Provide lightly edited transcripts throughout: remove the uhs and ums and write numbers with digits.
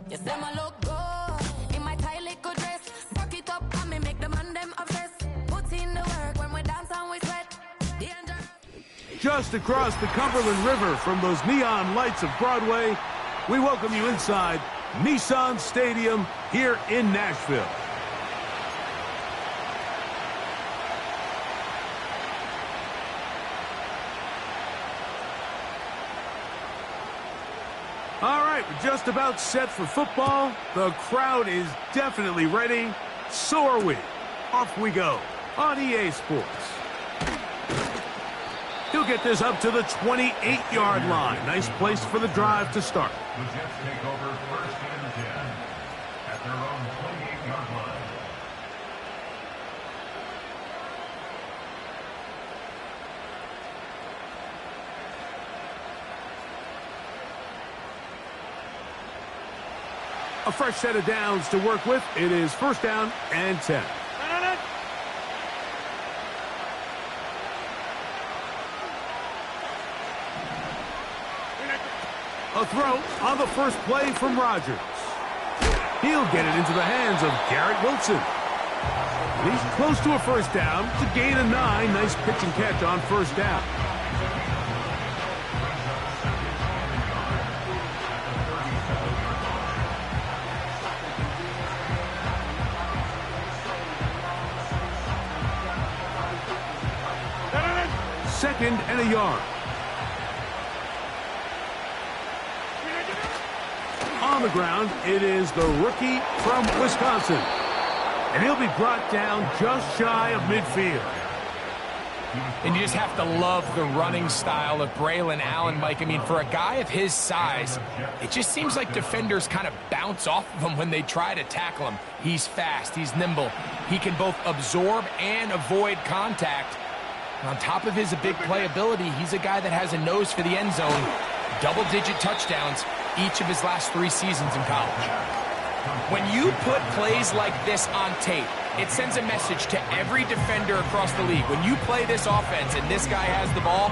You say my look good in my tight little dress. Fuck it up and me make the man them obsessed. Put in the work when we dance and we sweat. Just across the Cumberland River from those neon lights of Broadway, we welcome you inside Nissan Stadium here in Nashville. All right, we're just about set for football. The crowd is definitely ready. So are we. Off we go on EA Sports. He'll get this up to the 28-yard line. Nice place for the drive to start. The Jets take over first and 10 at their own 28-yard line. A fresh set of downs to work with. It is first down and 10. A throw on the first play from Rodgers. He'll get it into the hands of Garrett Wilson. He's close to a first down to gain a 9. Nice pitch and catch on first down. Second and a yard. On the ground, it is the rookie from Wisconsin. And he'll be brought down just shy of midfield. And you just have to love the running style of Braylon Allen, Mike. I mean, for a guy of his size, it just seems like defenders kind of bounce off of him when they try to tackle him. He's fast, he's nimble. He can both absorb and avoid contact. And on top of his big playability, he's a guy that has a nose for the end zone. Double-digit touchdowns each of his last 3 seasons in college. When you put plays like this on tape, it sends a message to every defender across the league. When you play this offense and this guy has the ball,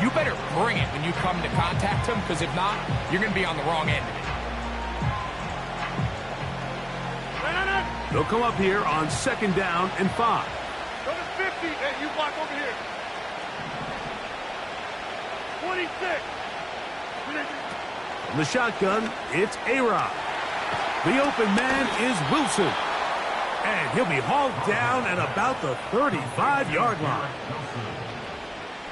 you better bring it when you come to contact him, because if not, you're going to be on the wrong end of it. They'll come up here on second down and 5. Go to 50, and you block over here. 26. From the shotgun, it's A-Rod. The open man is Wilson. And he'll be hauled down at about the 35-yard line.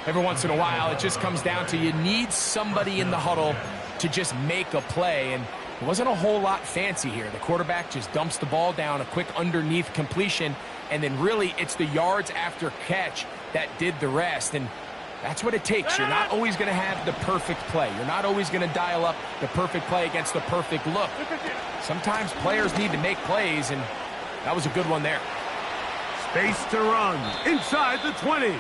Every once in a while, it just comes down to you need somebody in the huddle to just make a play. And it wasn't a whole lot fancy here. The quarterback just dumps the ball down, a quick underneath completion, and then really it's the yards after catch that did the rest. And that's what it takes. You're not always going to have the perfect play. You're not always going to dial up the perfect play against the perfect look. Sometimes players need to make plays, and that was a good one there. Space to run inside the 20.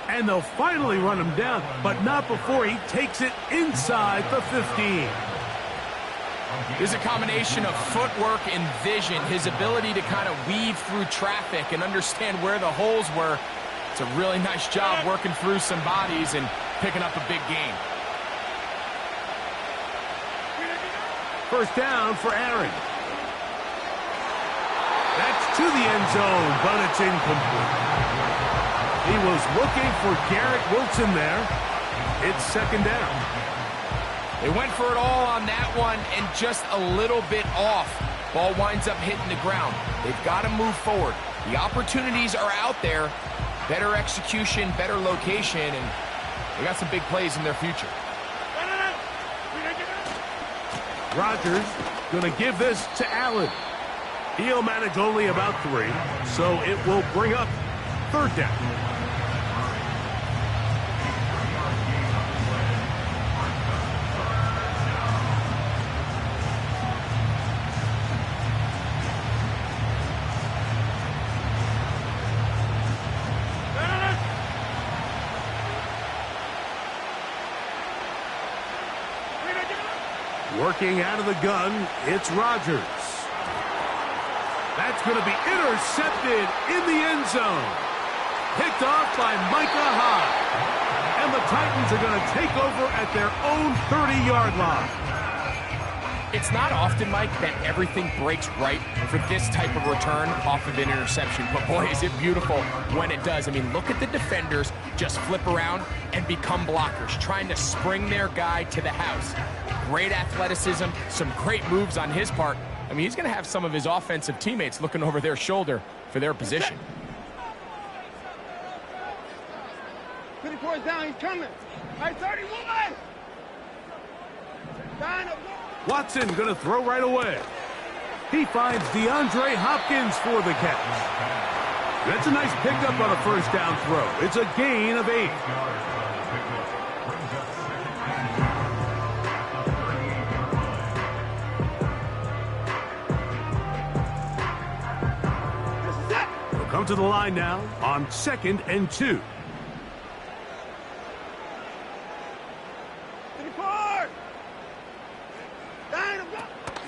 And they'll finally run him down, but not before he takes it inside the 15. There's a combination of footwork and vision, his ability to kind of weave through traffic and understand where the holes were. It's a really nice job working through some bodies and picking up a big gain. First down for Aaron. That's to the end zone, but it's incomplete. He was looking for Garrett Wilson there. It's second down. They went for it all on that one and just a little bit off. Ball winds up hitting the ground. They've got to move forward. The opportunities are out there. Better execution, better location, and they got some big plays in their future. Rodgers going to give this to Allen. He'll manage only about 3, so it will bring up third down. Working out of the gun, it's Rodgers. That's going to be intercepted in the end zone. Picked off by Micah Hyde. And the Titans are going to take over at their own 30-yard line. It's not often, Mike, that everything breaks right for this type of return off of an interception. But boy, is it beautiful when it does. I mean, look at the defenders just flip around and become blockers, trying to spring their guy to the house. Great athleticism, some great moves on his part. I mean, he's going to have some of his offensive teammates looking over their shoulder for their position. 24 is down, he's coming. All right, 31. Line up. Watson going to throw right away. He finds DeAndre Hopkins for the catch. That's a nice pickup on a first down throw. It's a gain of 8. He'll come to the line now on 2nd and 2.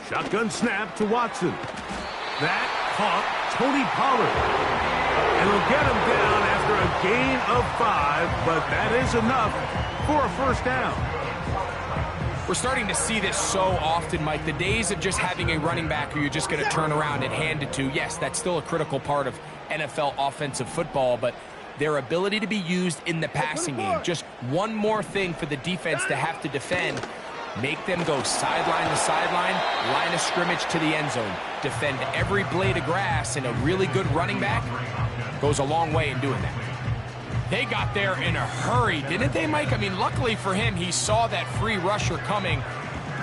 Shotgun snap to Watson. That caught Tony Pollard. And he'll get him down after a gain of 5, but that is enough for a first down. We're starting to see this so often, Mike. The days of just having a running back who you're just going to turn around and hand it to, yes, that's still a critical part of NFL offensive football, but their ability to be used in the passing game, just one more thing for the defense to have to defend. Make them go sideline to sideline, line of scrimmage to the end zone. Defend every blade of grass, and a really good running back goes a long way in doing that. They got there in a hurry, didn't they, Mike? I mean, luckily for him, he saw that free rusher coming,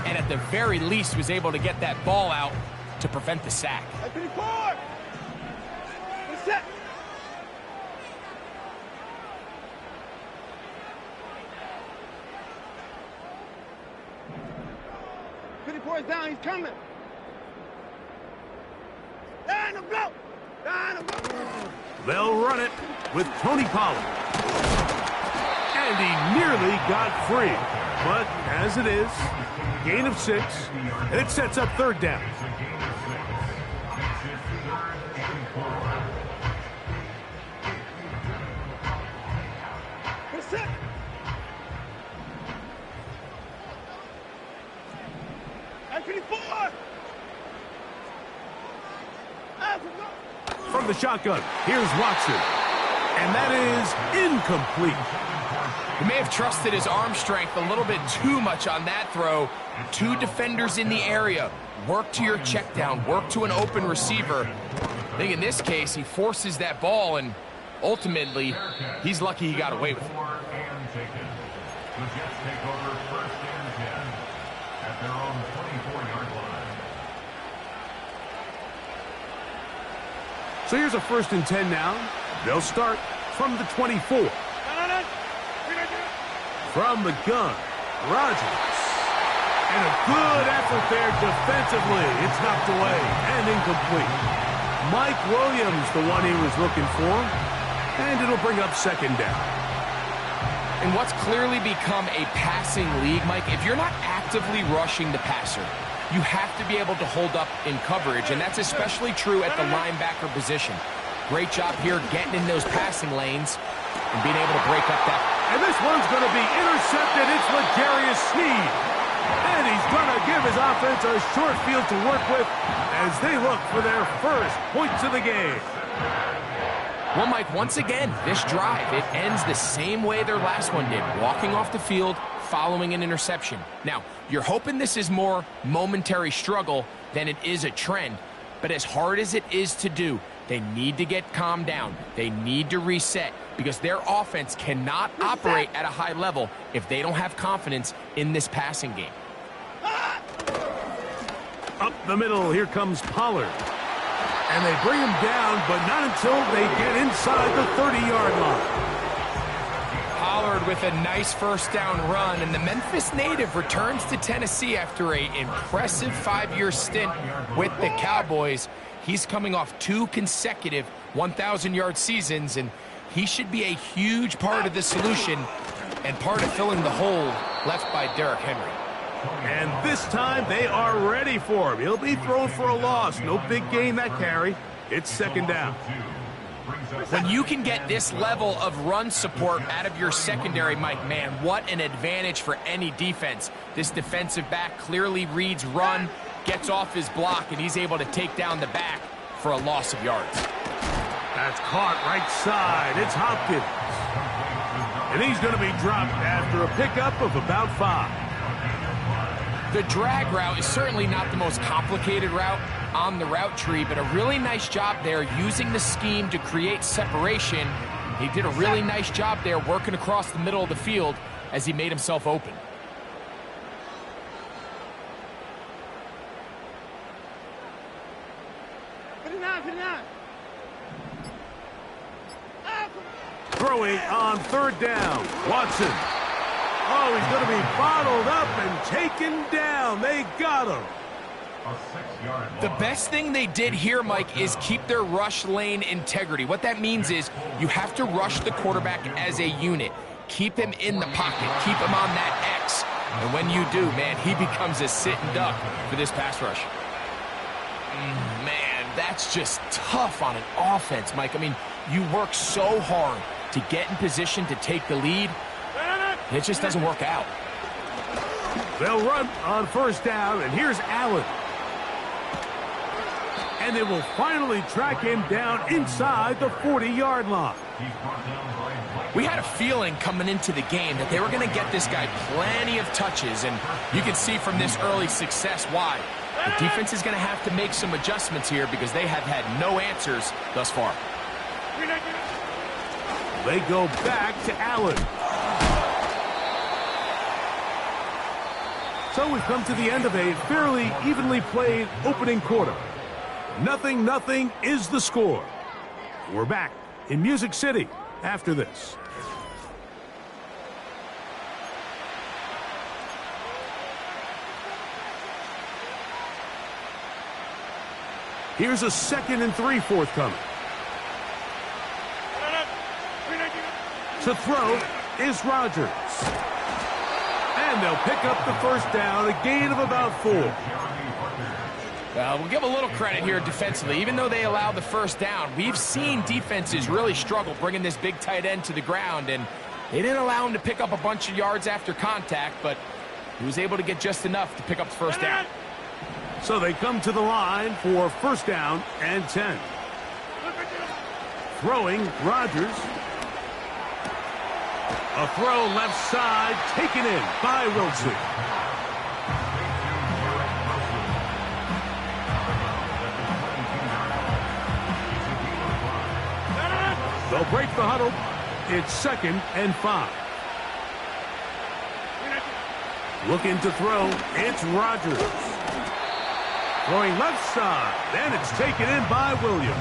and at the very least was able to get that ball out to prevent the sack. 54. Set. Down, he's coming. Line him blow. Line him blow. They'll run it with Tony Pollard. And he nearly got free. But as it is, gain of 6, and it sets up 3rd down. From the shotgun, here's Watson. And that is incomplete. He may have trusted his arm strength a little bit too much on that throw. 2 defenders in the area. Work to your check down. Work to an open receiver. I think in this case, he forces that ball, and ultimately, he's lucky he got away with it. The Jets take over 1st and 10 at their own 24-yard line. So here's a 1st and 10 now. They'll start from the 24. From the gun, Rodgers. And a good effort there defensively. It's knocked away and incomplete. Mike Williams, the one he was looking for. And it'll bring up 2nd down. In what's clearly become a passing league, Mike, if you're not actively rushing the passer, you have to be able to hold up in coverage, and that's especially true at the linebacker position. Great job here getting in those passing lanes and being able to break up that. And this one's going to be intercepted. It's L'Jarius Sneed. And he's going to give his offense a short field to work with as they look for their first points of the game. Well, Mike, once again, this drive, it ends the same way their last one did, walking off the field, following an interception. Now, you're hoping this is more momentary struggle than it is a trend, but as hard as it is to do, they need to get calmed down. They need to reset because their offense cannot operate at a high level if they don't have confidence in this passing game. Up the middle, here comes Pollard. And they bring him down, but not until they get inside the 30-yard line. Pollard with a nice first down run, and the Memphis native returns to Tennessee after an impressive 5-year stint with the Cowboys. He's coming off 2 consecutive 1,000-yard seasons, and he should be a huge part of the solution and part of filling the hole left by Derrick Henry. And this time they are ready for him. He'll be thrown for a loss. No big gain that carry. It's 2nd down. When you can get this level of run support out of your secondary, Mike, man, what an advantage for any defense. This defensive back clearly reads run, gets off his block, and he's able to take down the back for a loss of yards. That's caught right side. It's Hopkins. And he's going to be dropped after a pickup of about 5. The drag route is certainly not the most complicated route on the route tree, but a really nice job there using the scheme to create separation. He did a really nice job there working across the middle of the field as he made himself open. Throwing on 3rd down. Watson. Oh, he's going to be bottled up and taken down. They got him. The best thing they did here, Mike, is keep their rush lane integrity. What that means is you have to rush the quarterback as a unit. Keep him in the pocket. Keep him on that X. And when you do, man, he becomes a sitting duck for this pass rush. Man, that's just tough on an offense, Mike. I mean, you work so hard to get in position to take the lead. It just doesn't work out. They'll run on 1st down, and here's Allen. And they will finally track him down inside the 40-yard line. We had a feeling coming into the game that they were going to get this guy plenty of touches, and you can see from this early success why. The defense is going to have to make some adjustments here because they have had no answers thus far. They go back to Allen. So we've come to the end of a fairly evenly played opening quarter. 0-0 is the score. We're back in Music City after this. Here's a 2nd and 3 forthcoming. To throw is Rodgers. And they'll pick up the 1st down, a gain of about 4. We'll give a little credit here defensively. Even though they allow the 1st down, we've seen defenses really struggle bringing this big tight end to the ground, and they didn't allow him to pick up a bunch of yards after contact, but he was able to get just enough to pick up the 1st down. So they come to the line for 1st down and 10. Throwing, Rodgers. A throw left side, taken in by Wilson. They'll break the huddle. It's 2nd and 5. Looking to throw. It's Rodgers. Throwing left side. Then it's taken in by Williams.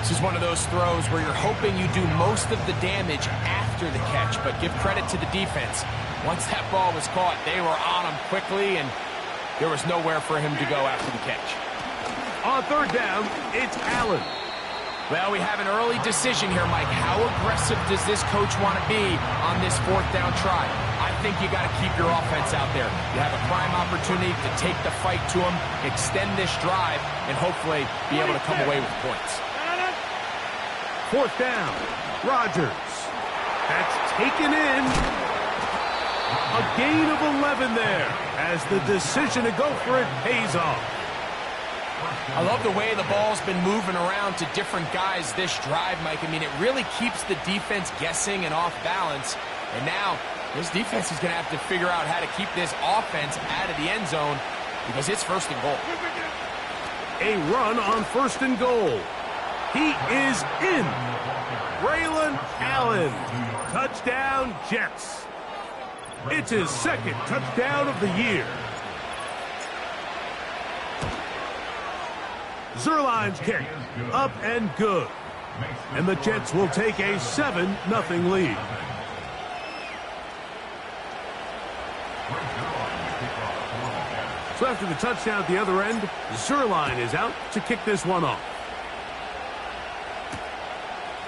This is one of those throws where you're hoping you do most of the damage after the catch, but give credit to the defense. Once that ball was caught, they were on him quickly, and there was nowhere for him to go after the catch. On 3rd down, it's Allen. Well, we have an early decision here, Mike. How aggressive does this coach want to be on this 4th down try? I think you got to keep your offense out there. You have a prime opportunity to take the fight to them, extend this drive, and hopefully be able to come away with points. 4th down, Rodgers. That's taken in. A gain of 11 there as the decision to go for it pays off. I love the way the ball's been moving around to different guys this drive, Mike. I mean, it really keeps the defense guessing and off balance. And now this defense is going to have to figure out how to keep this offense out of the end zone because it's 1st and goal. A run on 1st and goal. He is in. Braylon Allen. Touchdown, Jets. It's his 2nd touchdown of the year. Zerline's kick. Up and good. And the Jets will take a 7-0 lead. So after the touchdown at the other end, Zerline is out to kick this one off.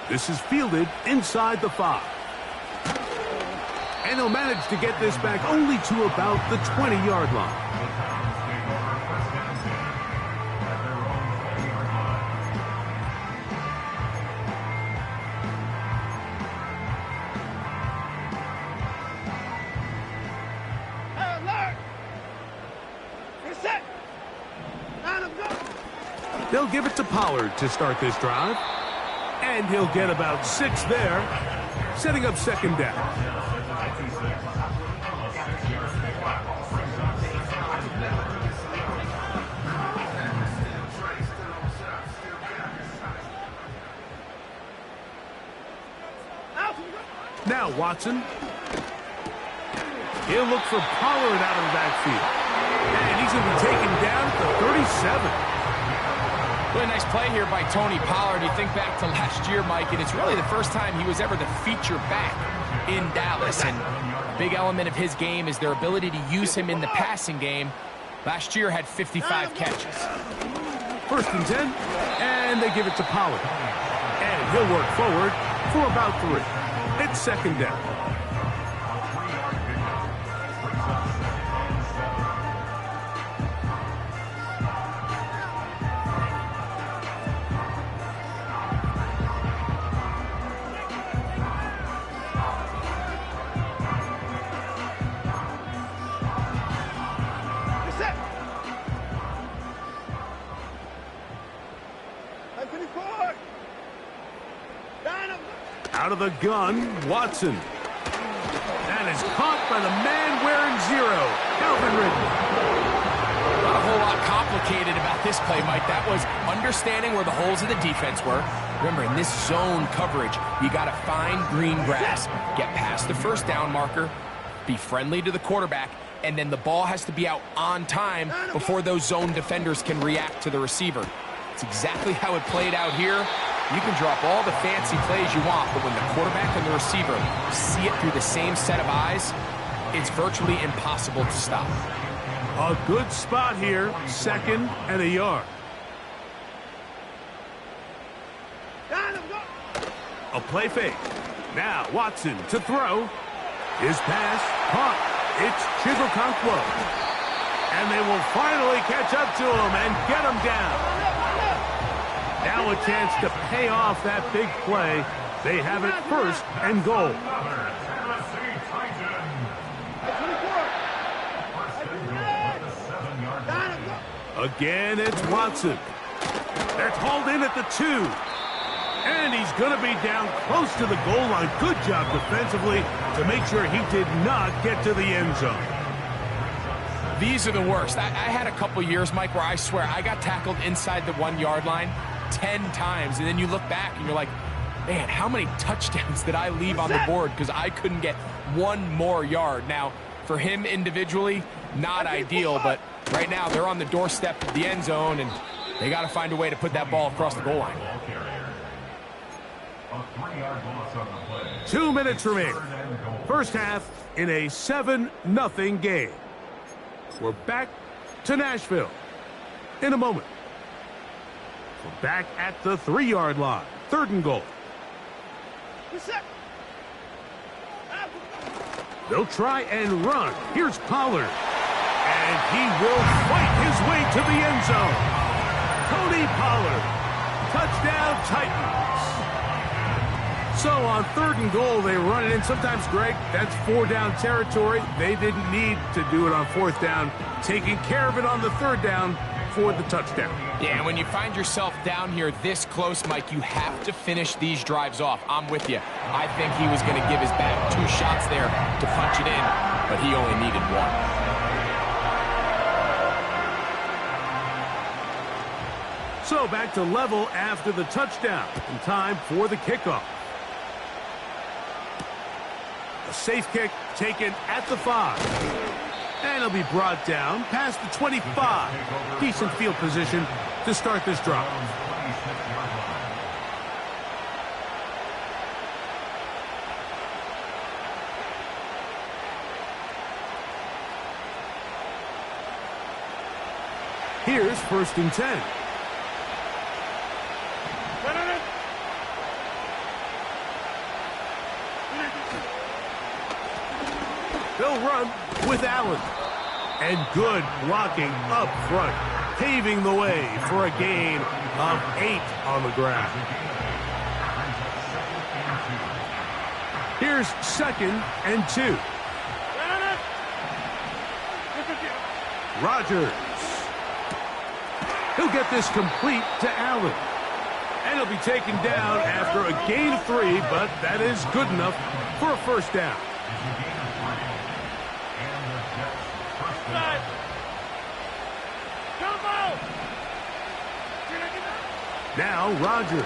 This is fielded inside the 5. And he'll manage to get this back only to about the 20-yard line. They'll give it to Pollard to start this drive. And he'll get about 6 there, setting up second down. Now Watson. He'll look for Pollard out of the backfield. And he's going to be taken down at the 37. Really nice play here by Tony Pollard. You think back to last year, Mike, and it's really the first time he was ever the feature back in Dallas. And a big element of his game is their ability to use him in the passing game. Last year had 55 catches. 1st and 10, and they give it to Pollard. And he'll work forward for about 3. It's second down. Out of the gun, Watson. That is caught by the man wearing 0, Calvin Ridley. Not a whole lot complicated about this play, Mike. That was understanding where the holes of the defense were. Remember, in this zone coverage, you got to find green grass, get past the first down marker, be friendly to the quarterback, and then the ball has to be out on time before those zone defenders can react to the receiver. It's exactly how it played out here. You can drop all the fancy plays you want, but when the quarterback and the receiver see it through the same set of eyes, it's virtually impossible to stop. A good spot here, 2nd and 1 yard. A play fake. Now Watson to throw. His pass caught. It's Chigokonkwo. And they will finally catch up to him and get him down. Now a chance to pay off that big play. They have it 1st and goal. Again, it's Watson. That's hauled in at the 2. And he's going to be down close to the goal line. Good job defensively to make sure he did not get to the end zone. These are the worst. I had a couple years, Mike, where I swear I got tackled inside the 1 yard line 10 times, and then you look back and you're like, man, how many touchdowns did I leave on the board because I couldn't get 1 more yard? Now, for him individually, not ideal, but right now they're on the doorstep of the end zone, and they got to find a way to put that ball across the goal line. 2 minutes remain. First half in a 7-0 game. We're back to Nashville in a moment. We're back at the 3 yard line. 3rd and goal. They'll try and run. Here's Pollard. And he will fight his way to the end zone. Tony Pollard. Touchdown Titans. So on 3rd and goal, they run it in. Sometimes, Greg, that's 4 down territory. They didn't need to do it on 4th down. Taking care of it on the 3rd down for the touchdown. Yeah, and when you find yourself down here this close, Mike, you have to finish these drives off. I'm with you. I think he was going to give his back 2 shots there to punch it in, but he only needed 1. So back to level after the touchdown. In time for the kickoff. A safe kick taken at the 5. And he'll be brought down past the 25. Decent field position to start this drive. Here's 1st and 10. They'll run with Allen. And good blocking up front, paving the way for a gain of 8 on the ground. Here's 2nd and 2. Rodgers. He'll get this complete to Allen. And he'll be taken down after a gain of 3, but that is good enough for a first down. Now Rodgers.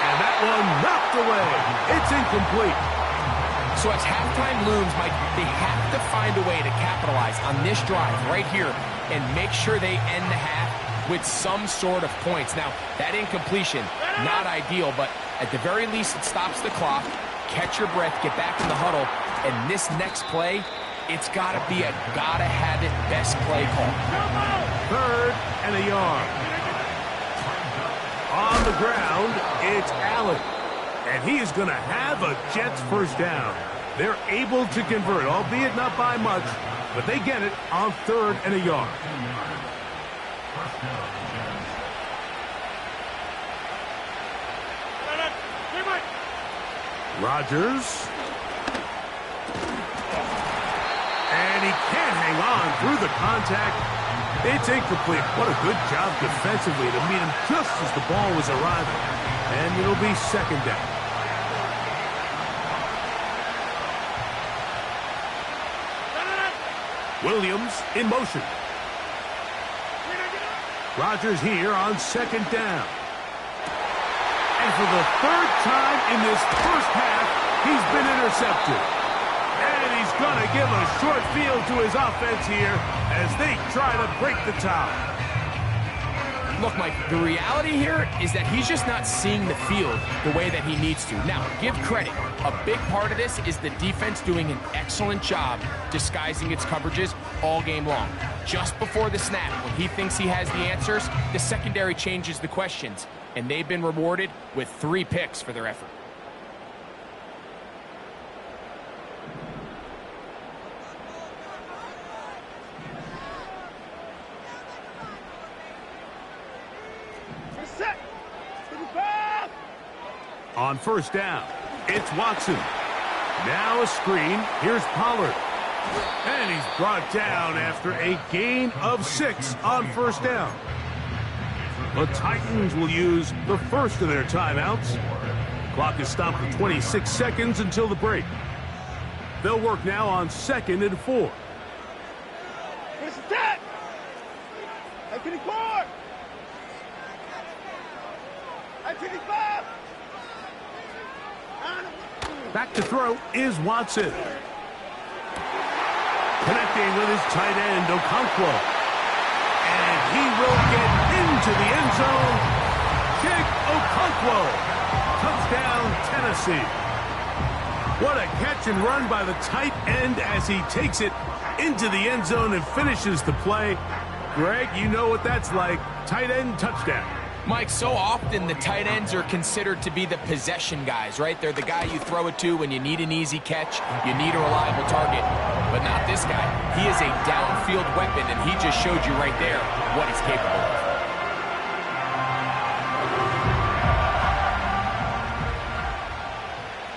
And that one knocked away. It's incomplete. So as halftime looms, Mike, they have to find a way to capitalize on this drive right here and make sure they end the half with some sort of points. Now, that incompletion, not ideal, but at the very least, it stops the clock. Catch your breath, get back in the huddle, and this next play, it's got to be a gotta-have-it best play call. 3rd and a yard. On the ground, it's Allen. And he is going to have a Jets first down. They're able to convert, albeit not by much, but they get it on 3rd and a yard. Rodgers. And he can't hang on through the contact. It's incomplete. What a good job defensively to meet him just as the ball was arriving. And it'll be 2nd down. Williams in motion. Rodgers here on 2nd down. And for the 3rd time in this first half, he's been intercepted. And he's going to give a short field to his offense here as they try to break the tie. Look, Mike, the reality here is that he's just not seeing the field the way that he needs to. Now, give credit. A big part of this is the defense doing an excellent job disguising its coverages all game long. Just before the snap, when he thinks he has the answers, the secondary changes the questions, and they've been rewarded with 3 picks for their effort. On 1st down, it's Watson. Now a screen. Here's Pollard. And he's brought down after a gain of 6 on 1st down. The Titans will use the first of their timeouts. Clock is stopped for 26 seconds until the break. They'll work now on 2nd and 4. It's that. I can ignore. I can ignore. Back to throw is Watson. Connecting with his tight end, Okonkwo. And he will get into the end zone. Kick Okonkwo. Touchdown, Tennessee. What a catch and run by the tight end as he takes it into the end zone and finishes the play. Greg, you know what that's like. Tight end touchdown. Mike, so often the tight ends are considered to be the possession guys, right? They're the guy you throw it to when you need an easy catch, you need a reliable target. But not this guy. He is a downfield weapon, and he just showed you right there what he's capable of.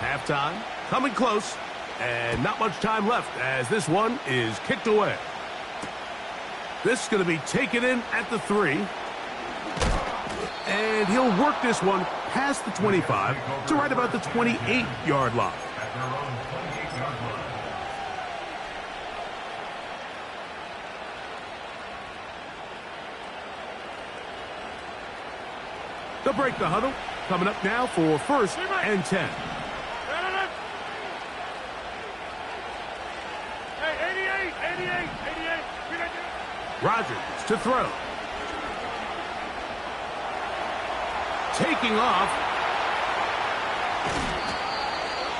Halftime, coming close, and not much time left as this one is kicked away. This is going to be taken in at the 3. And he'll work this one past the 25 to right about the 28-yard line. They'll break the huddle. Coming up now for 1st and 10. Hey, 88. Rodgers to throw. Taking off.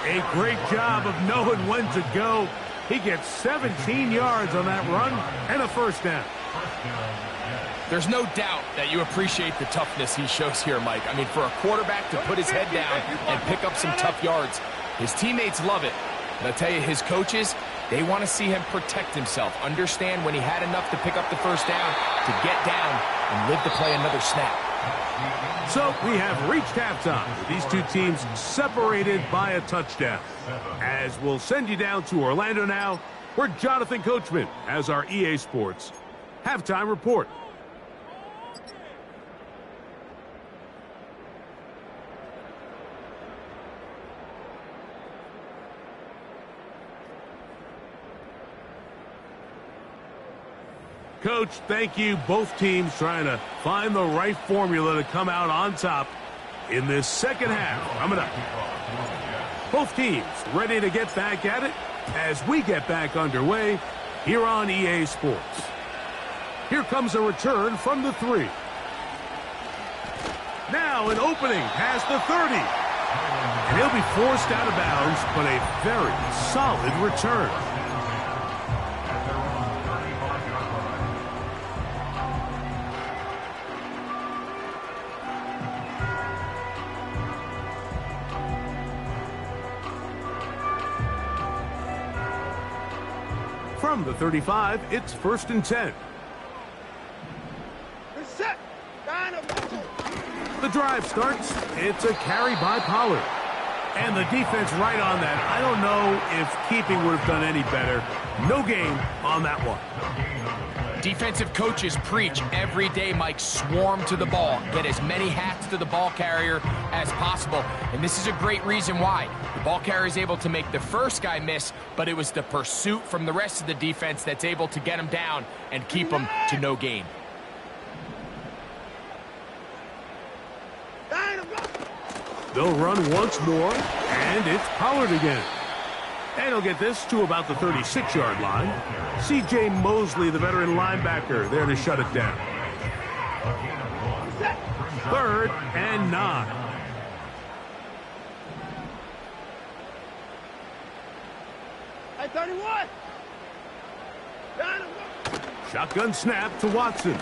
A great job of knowing when to go. He gets 17 yards on that run and a first down. There's no doubt that you appreciate the toughness he shows here, Mike. I mean, for a quarterback to put his head down and pick up some tough yards, his teammates love it. But I'll tell you, his coaches, they want to see him protect himself, understand when he had enough to pick up the first down, to get down and live to play another snap. So we have reached halftime with these two teams separated by a touchdown. As we'll send you down to Orlando now, where Jonathan Coachman has our EA Sports Halftime report. Coach, thank you. Both teams trying to find the right formula to come out on top in this second half. Coming up. Both teams ready to get back at it as we get back underway here on EA Sports. Here comes a return from the 3. Now an opening past the 30. And he'll be forced out of bounds, but a very solid return. From the 35, it's 1st and 10. Set. The drive starts. It's a carry by Pollard. And the defense right on that. I don't know if keeping would have done any better. No gain on that one. Defensive coaches preach every day, Mike, swarm to the ball. Get as many hats to the ball carrier as possible. And this is a great reason why. The ball carrier is able to make the first guy miss, but it was the pursuit from the rest of the defense that's able to get him down and keep him to no gain. They'll run once more, and it's Pollard again. And he'll get this to about the 36-yard line. C.J. Mosley, the veteran linebacker, there to shut it down. 3rd and 9. At 31. Shotgun snap to Watson.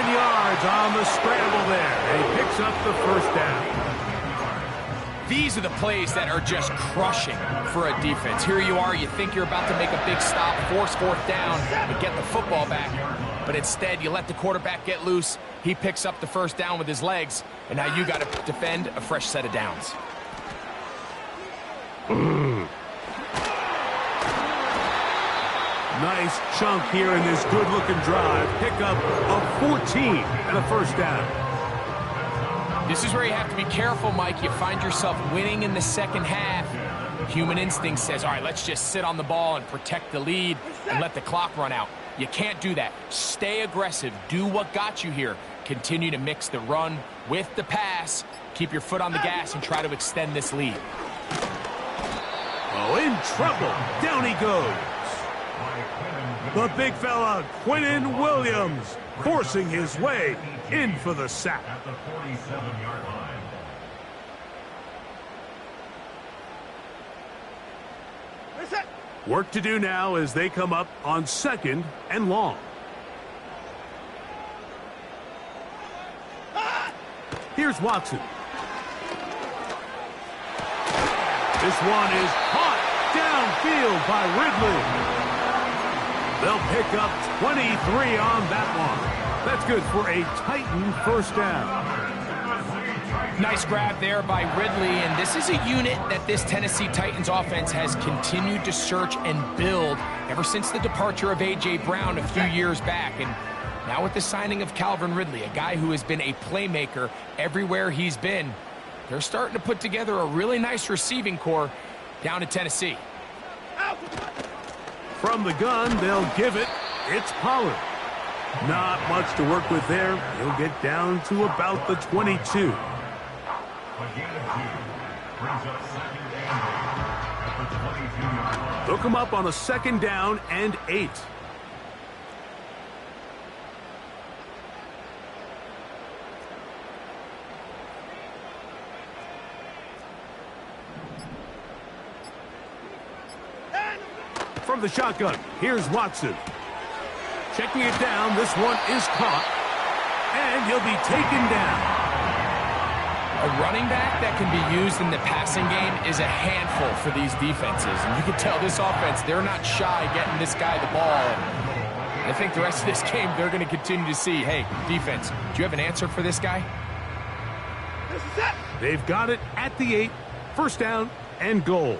Yards on the scramble there. And he picks up the first down. These are the plays that are just crushing for a defense. Here you are, you think you're about to make a big stop, force 4th down, and get the football back. But instead, you let the quarterback get loose. He picks up the first down with his legs, and now you got to defend a fresh set of downs. Nice chunk here in this good-looking drive. Pick up of 14 and a first down. This is where you have to be careful, Mike. You find yourself winning in the second half. Human instinct says, all right, let's just sit on the ball and protect the lead and let the clock run out. You can't do that. Stay aggressive. Do what got you here. Continue to mix the run with the pass. Keep your foot on the gas and try to extend this lead. Oh, in trouble. Down he goes. The big fella, Quinnen Williams, forcing his way in for the sack. At the 47-yard line. Work to do now as they come up on 2nd and long. Here's Watson. This one is caught downfield by Ridley. They'll pick up 23 on that one. That's good for a Titan first down. Nice grab there by Ridley, and this is a unit that this Tennessee Titans offense has continued to search and build ever since the departure of A.J. Brown a few years back. And now with the signing of Calvin Ridley, a guy who has been a playmaker everywhere he's been, they're starting to put together a really nice receiving core down in Tennessee. From the gun, they'll give it. It's Pollard. Not much to work with there. He'll get down to about the 22. They'll come up on a 2nd down and 8. From the shotgun, here's Watson. Checking it down, this one is caught, and he'll be taken down. A running back that can be used in the passing game is a handful for these defenses. And you can tell this offense, they're not shy getting this guy the ball. And I think the rest of this game, they're going to continue to see, hey, defense, do you have an answer for this guy? They've got it at the 8, first down and goal.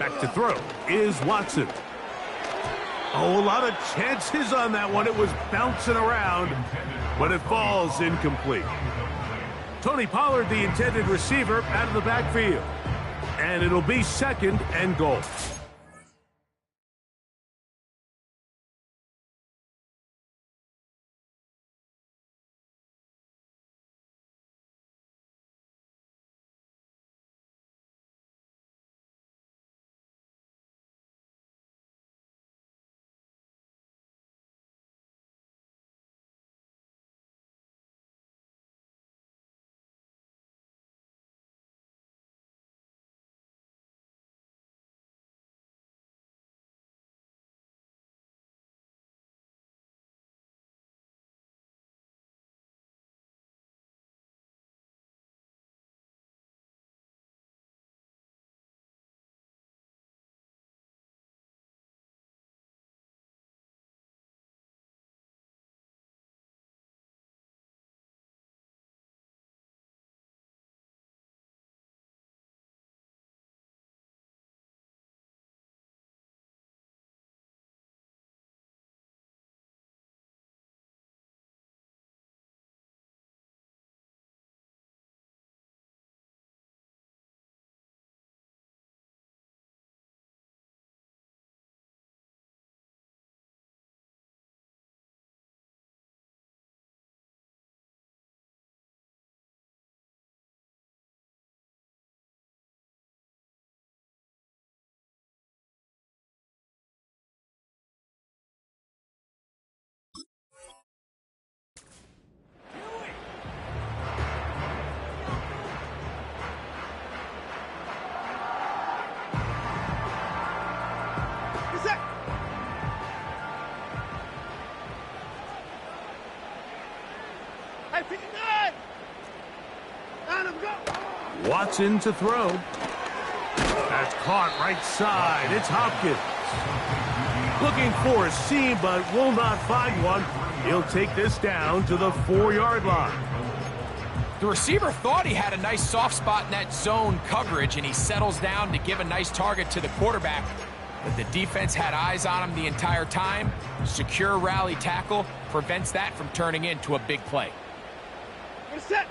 Back to throw is Watson. Oh, a lot of chances on that one. It was bouncing around, but it falls incomplete. Tony Pollard, the intended receiver, out of the backfield. And it'll be 2nd and goal. Watson to throw. That's caught right side. It's Hopkins. Looking for a seam, but will not find one. He'll take this down to the 4-yard line. The receiver thought he had a nice soft spot in that zone coverage, and he settles down to give a nice target to the quarterback. But the defense had eyes on him the entire time. Secure rally tackle prevents that from turning into a big play. Set.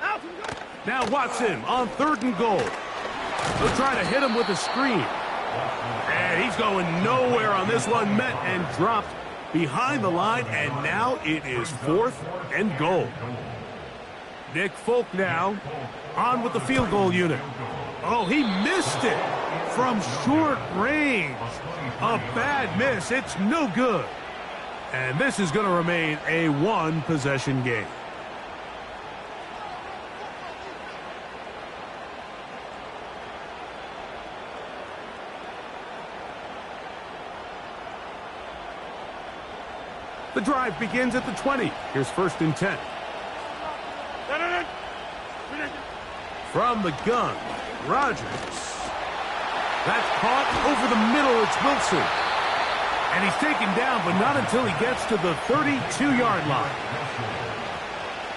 Out. Now Watson on 3rd and goal. They'll try to hit him with a screen. And he's going nowhere on this one. Met and dropped behind the line, and now it is 4th and goal. Nick Folk now on with the field goal unit. Oh, he missed it from short range. A bad miss. It's no good. And this is going to remain a 1-possession game. The drive begins at the 20. Here's 1st and 10. From the gun, Rodgers. That's caught over the middle. It's Wilson. And he's taken down, but not until he gets to the 32-yard line.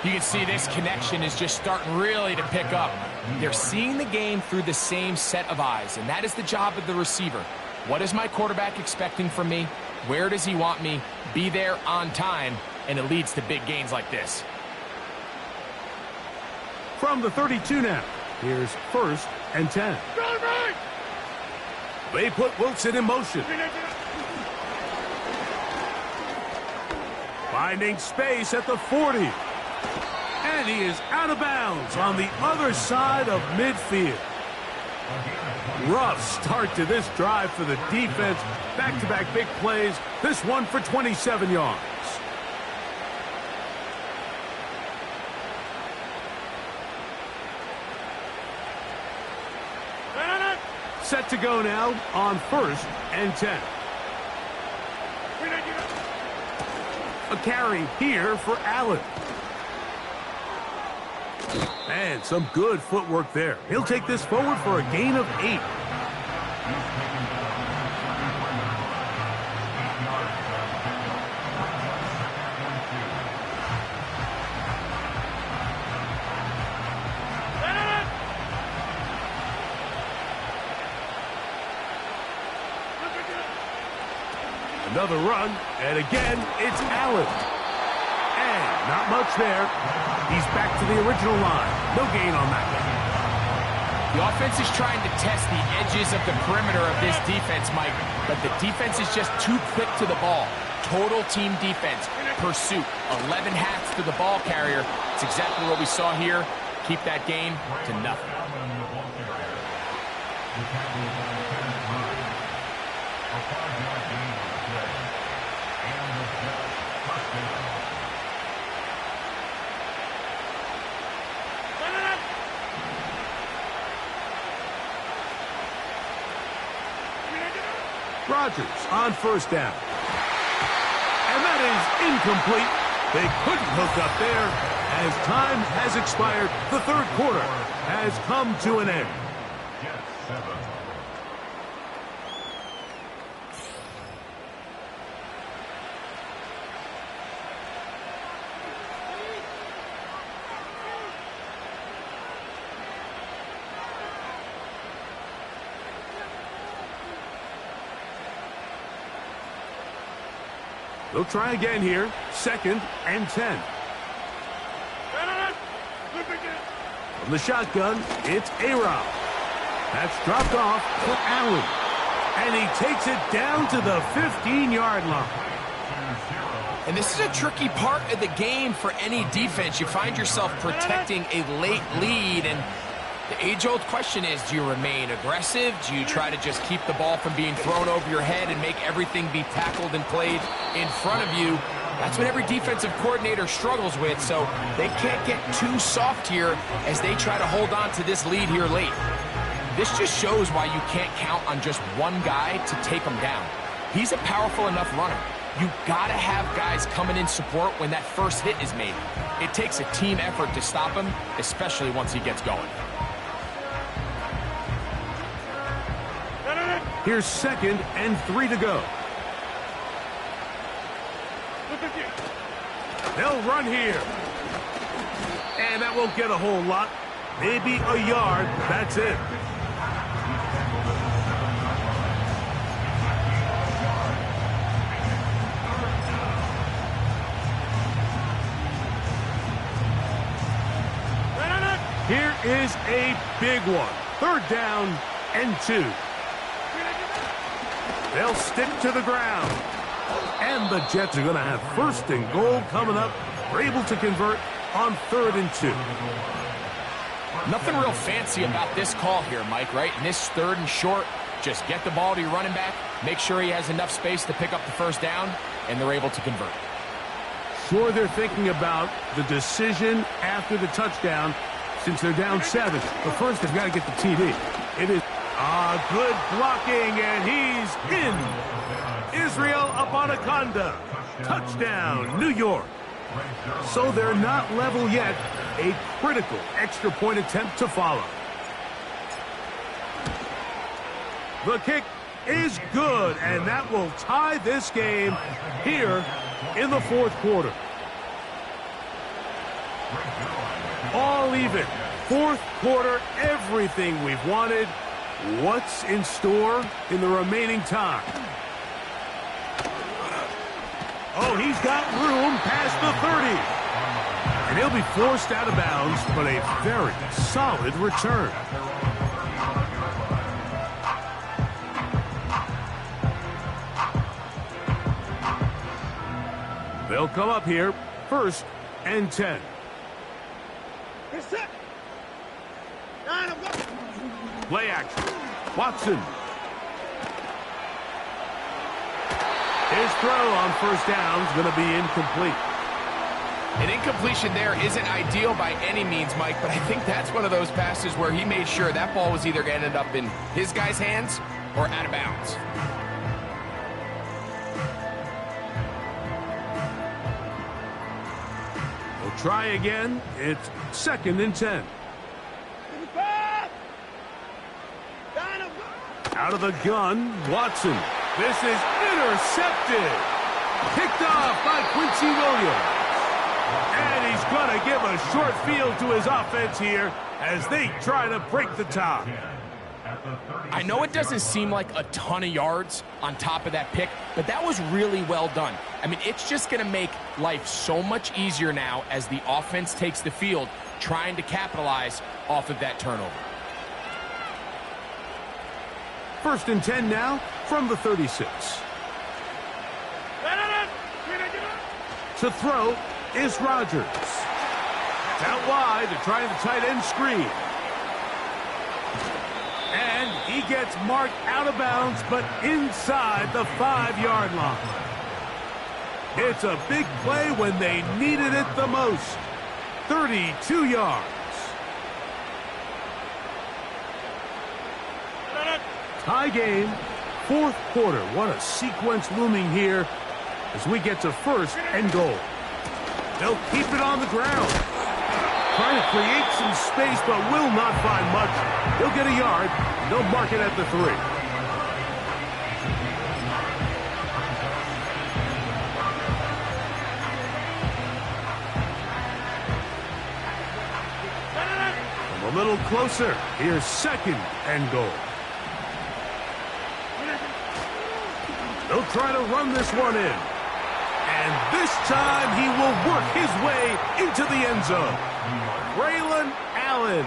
You can see this connection is just starting really to pick up. They're seeing the game through the same set of eyes, and that is the job of the receiver. What is my quarterback expecting from me? Where does he want me? Be there on time, and it leads to big gains like this. From the 32 now, here's 1st and 10. They put Wilson in motion. Finding space at the 40. And he is out of bounds on the other side of midfield. Rough start to this drive for the defense. Back-to-back big plays. This one for 27 yards. Set to go now on 1st and 10. A carry here for Allen. And some good footwork there. He'll take this forward for a gain of 8. Another run, and again, it's Allen. And not much there. He's back to the original line. No gain on that one. The offense is trying to test the edges of the perimeter of this defense, Mike, but the defense is just too quick to the ball. Total team defense, pursuit, 11 hats to the ball carrier. It's exactly what we saw here. Keep that game to nothing. Rodgers on first down. And that is incomplete. They couldn't hook up there. As time has expired, the third quarter has come to an end. They'll try again here. 2nd and 10. From the shotgun, it's A-Rob. That's dropped off for Allen. And he takes it down to the 15-yard line. And this is a tricky part of the game for any defense. You find yourself protecting a late lead, and the age-old question is, do you remain aggressive? Do you try to just keep the ball from being thrown over your head and make everything be tackled and played in front of you? That's what every defensive coordinator struggles with, so they can't get too soft here as they try to hold on to this lead here late. This just shows why you can't count on just one guy to take him down. He's a powerful enough runner. You gotta have guys coming in support when that first hit is made. It takes a team effort to stop him, especially once he gets going. Here's 2nd and 3 to go. They'll run here. And that won't get a whole lot. Maybe a yard. That's it. Here is a big one. 3rd down and 2. They'll stick to the ground. And the Jets are going to have 1st and goal coming up. They're able to convert on 3rd and 2. Nothing real fancy about this call here, Mike, right? In this 3rd and short, just get the ball to your running back, make sure he has enough space to pick up the 1st down, and they're able to convert. Sure, they're thinking about the decision after the touchdown since they're down 7. But first, they've got to get the TD. It is good blocking, and he's in. Israel Abanaconda. Touchdown, New York. So they're not level yet. A critical extra point attempt to follow. The kick is good, and that will tie this game here in the 4th quarter. All even. 4th quarter, everything we've wanted. What's in store in the remaining time? Oh, he's got room past the 30. And he'll be forced out of bounds, but a very solid return. They'll come up here, 1st and 10. Play action. Watson. His throw on 1st down is going to be incomplete. An incompletion there isn't ideal by any means, Mike, but I think that's one of those passes where he made sure that ball was either going to end up in his guy's hands or out of bounds. We'll try again. It's 2nd and 10. Out of the gun, Watson. This is intercepted. Picked off by Quincy Williams. And he's going to give a short field to his offense here as they try to break the top. I know it doesn't seem like a ton of yards on top of that pick, but that was really well done. I mean, it's just going to make life so much easier now as the offense takes the field, trying to capitalize off of that turnover. 1st and 10 now from the 36. To throw is Rodgers. It's out wide to try the tight end screen. And he gets marked out of bounds, but inside the 5-yard line. It's a big play when they needed it the most. 32 yards. Tie game, 4th quarter. What a sequence looming here as we get to 1st and goal. They'll keep it on the ground. Trying to create some space, but will not find much. He'll get a yard. They'll mark it at the 3. A little closer. Here's 2nd and goal. They'll try to run this one in. And this time he will work his way into the end zone. Braylon Allen.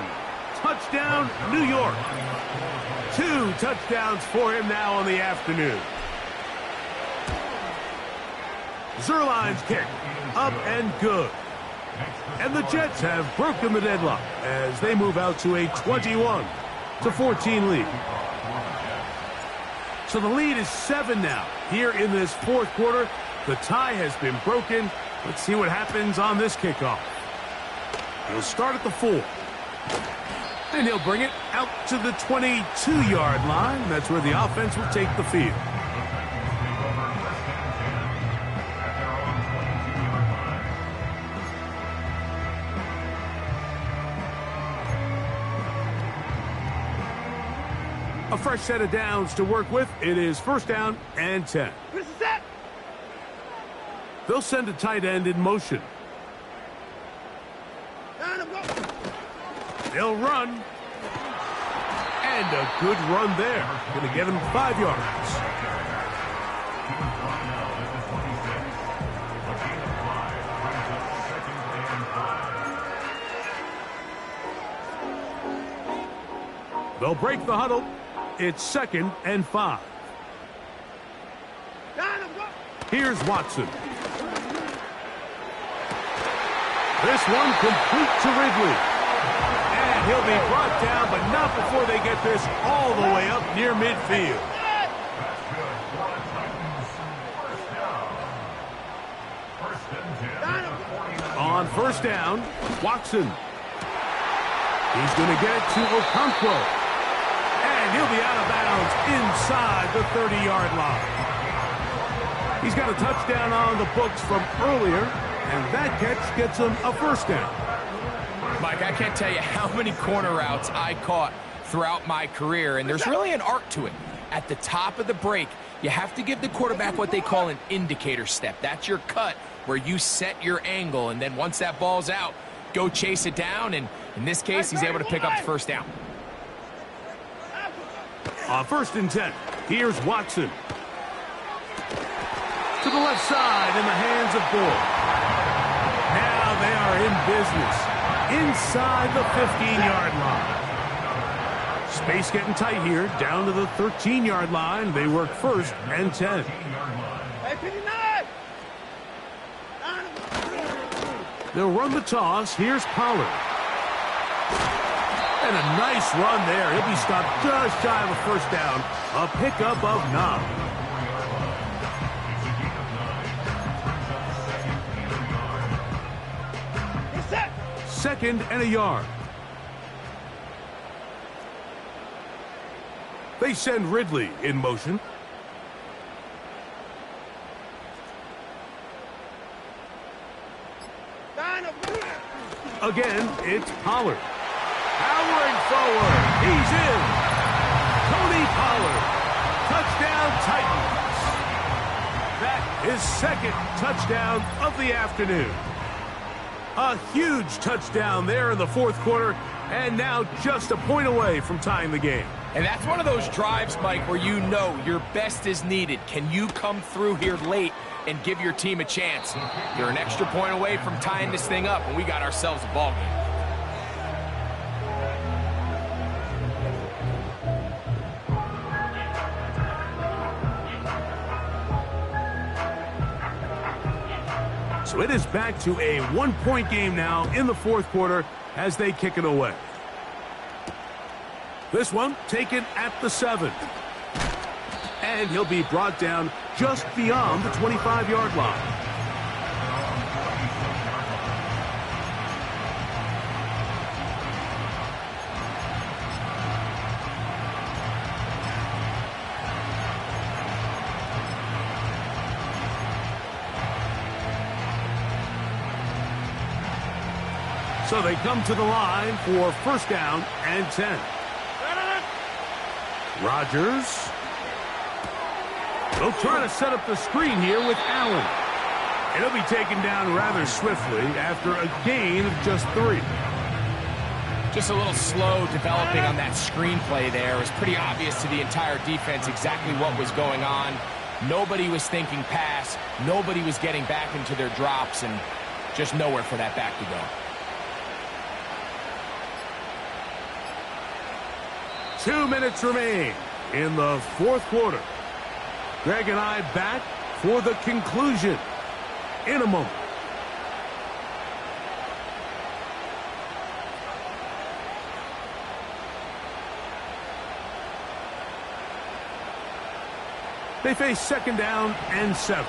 Touchdown, New York. 2 touchdowns for him now on the afternoon. Zerline's kick. Up and good. And the Jets have broken the deadlock as they move out to a 21-14 lead. So the lead is 7 now. Here in this 4th quarter, the tie has been broken. Let's see what happens on this kickoff. He'll start at the 4. And he'll bring it out to the 22-yard line. That's where the offense will take the field. A fresh set of downs to work with. It is 1st down and 10. They'll send a tight end in motion. They'll run. And a good run there. Going to get him 5 yards. They'll break the huddle. It's 2nd and 5. Here's Watson. This one complete to Ridley. And he'll be brought down, but not before they get this all the way up near midfield. On 1st down, Watson. He's going to get it to Okonkwo. And he'll be out of bounds inside the 30-yard line. He's got a touchdown on the books from earlier, and that catch gets him a 1st down. Mike, I can't tell you how many corner routes I caught throughout my career, and there's really an art to it. At the top of the break, you have to give the quarterback what they call an indicator step. That's your cut where you set your angle, and then once that ball's out, go chase it down, and in this case, he's able to pick up the 1st down. On 1st and 10, here's Watson. To the left side in the hands of Gore. Now they are in business inside the 15-yard line. Space getting tight here, down to the 13-yard line. They work 1st and 10. They'll run the toss. Here's Pollard. And a nice run there. He'll be stopped just shy of a 1st down. A pickup of 9. 2nd and a yard. They send Ridley in motion. Again, it's Pollard. Powering forward. He's in. Tony Pollard. Touchdown Titans. That is 2nd touchdown of the afternoon. A huge touchdown there in the 4th quarter, and now just a point away from tying the game. And that's one of those drives, Mike, where you know your best is needed. Can you come through here late and give your team a chance? You're an extra point away from tying this thing up, and we got ourselves a ball game. So it is back to a one-point game now in the fourth quarter as they kick it away. This one taken at the 7. And he'll be brought down just beyond the 25-yard line. So they come to the line for first down and 10. Rodgers. They'll try to set up the screen here with Allen. And he'll be taken down rather swiftly after a gain of just 3. Just a little slow developing on that screenplay there. It was pretty obvious to the entire defense exactly what was going on. Nobody was thinking pass. Nobody was getting back into their drops, and just nowhere for that back to go. 2 minutes remain in the fourth quarter. Greg and I back for the conclusion in a moment. They face second down and 7.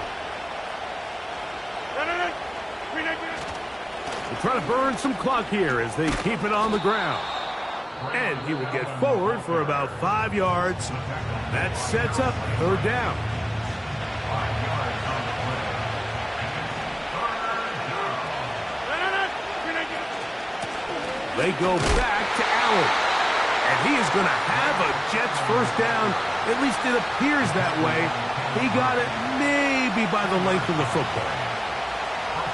They'll try to burn some clock here as they keep it on the ground. And he will get forward for about 5 yards. That sets up third down. They go back to Allen. And he is going to have a Jets first down. At least it appears that way. He got it maybe by the length of the football.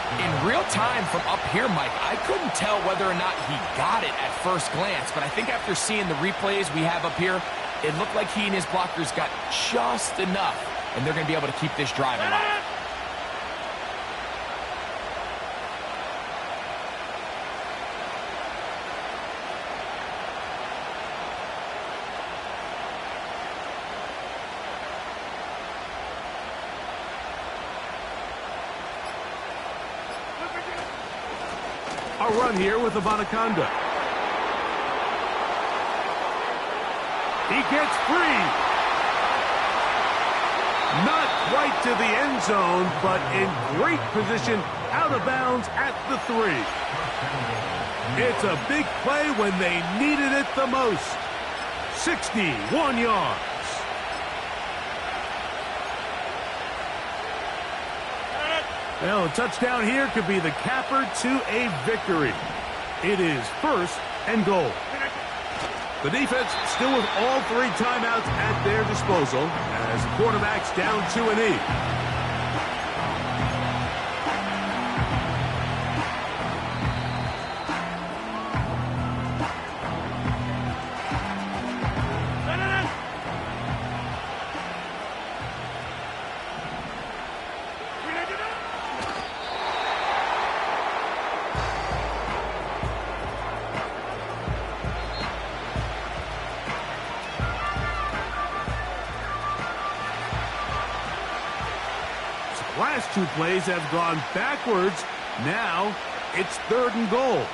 In real time from up here, Mike, I couldn't tell whether or not he got it at first glance, but I think after seeing the replays we have up here, it looked like he and his blockers got just enough, and they're going to be able to keep this drive alive. A run here with Abanaconda. He gets free. Not quite to the end zone, but in great position out of bounds at the 3. It's a big play when they needed it the most. 61 yards. Well, a touchdown here could be the capper to a victory. It is first and goal. The defense still with all 3 timeouts at their disposal as the quarterback's down to an E. Last 2 plays have gone backwards. Now it's third and goal.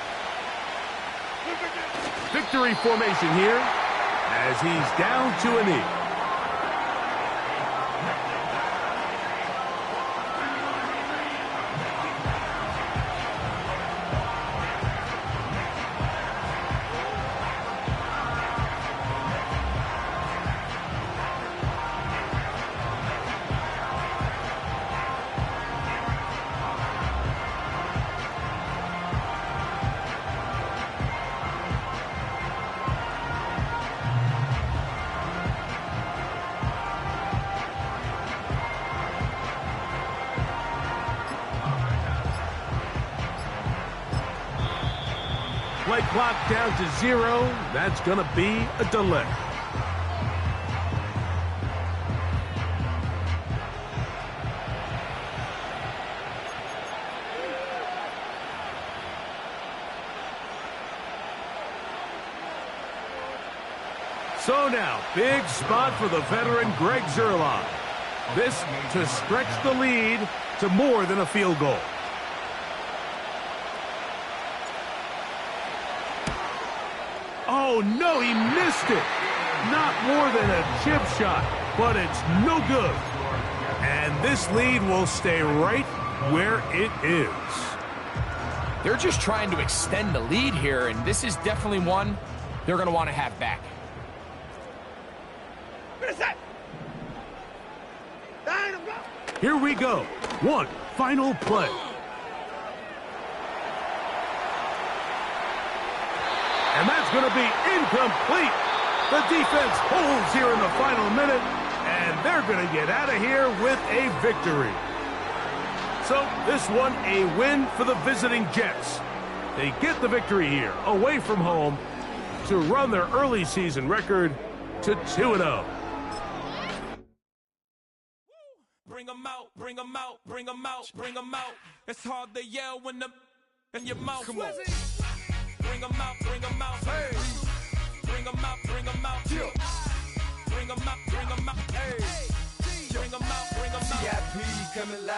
Victory formation here as he's down to an E. Play clock down to 0. That's going to be a delay. So now, big spot for the veteran Greg Zerline. This to stretch the lead to more than a field goal. Oh, no, he missed it. Not more than a chip shot, but it's no good. And this lead will stay right where it is. They're just trying to extend the lead here, and this is definitely one they're going to want to have back. Here we go. One final play. And that's going to be incomplete. The defense holds here in the final minute, and they're going to get out of here with a victory. So this one a win for the visiting Jets. They get the victory here, away from home, to run their early season record to 2-0. Bring them out, bring them out, bring them out, bring them out. It's hard to yell when the in your mouth. Come on. Bring them out, bring them out. Hey. Bring them out, bring them out. Bring them out, bring them out. Hey. Bring them out, bring them out. CIP coming live.